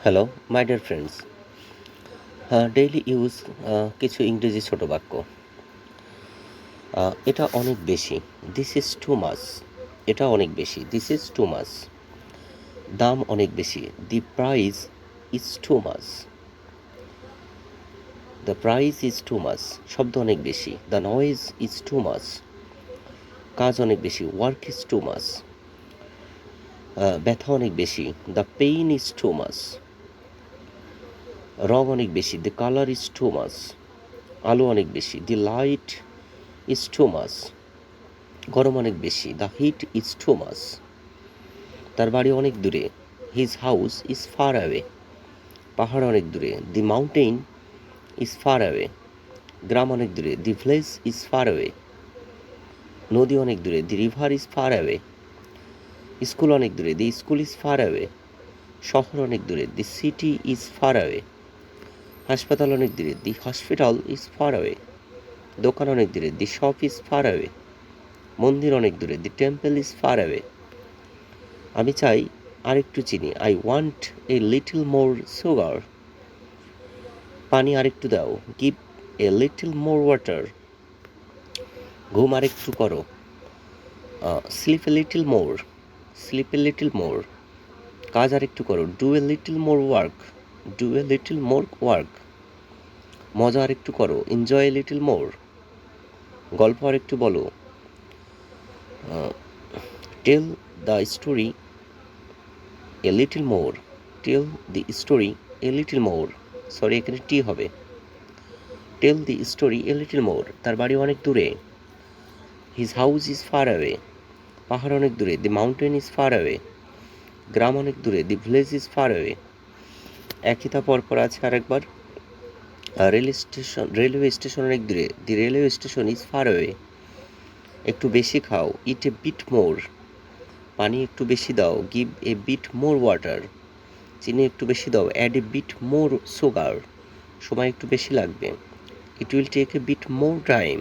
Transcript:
Hello my dear friends, daily use কিছু ইংরেজি ছোট বাক্য। এটা অনেক বেশি, দিস ইজ টু মাচ। এটা অনেক বেশি, দিস ইজ টু মাচ। দাম অনেক বেশি, দি price is too much. The price is too much. শব্দ অনেক বেশি, the noise is too much. কাজ অনেক বেশি, ওয়ার্ক ইজ টু মাচ। ব্যথা অনেক বেশি, the pain is too much. রং অনেক বেশি, the colour is too much. আলো অনেক বেশি, the light is too much. গরম অনেক বেশি, the heat is too much. তার বাড়ি অনেক দূরে, his house is far away. পাহাড় অনেক দূরে, the mountain is far away. গ্রাম অনেক দূরে, the village is far away. নদী অনেক দূরে, the river is far away. School অনেক দূরে, the school is far away. শহর অনেক দূরে, the city is far away. হাসপাতাল অনেক দূরে, the hospital is far away. দোকান অনেক দূরে, the shop is far away. মন্দির অনেক দূরে, the temple is far away. আমি চাই আরেকটু চিনি, I want a little more sugar. পানি আরেকটু দাও, give a little more water. ঘুম আরেকটু করো, sleep a little more, sleep a little more. কাজ আরেকটু করো, do A little more work, do a little more work. মজা আরেকটু করো, এনজয় এ লিটল মোর। গল্প আরেকটু বলো, tell the story a little more, tell the story a little more. Sorry, এখানে টি হবে। Tell the story a little more. তার বাড়ি অনেক দূরে, his house is far away. পাহাড় অনেক দূরে, the mountain is far away. গ্রাম অনেক দূরে, the village is far away. একই তা পরপর আছে আরেকবার। রেলওয়ে স্টেশন অনেক দূরে, the railway station is far away. একটু বেশি খাও, ইট এ বিট মোর। পানি একটু বেশি দাও, give a bit more water. চিনি একটু বেশি দাও, add a bit more sugar. সময় একটু বেশি লাগবে, it will take a bit more time.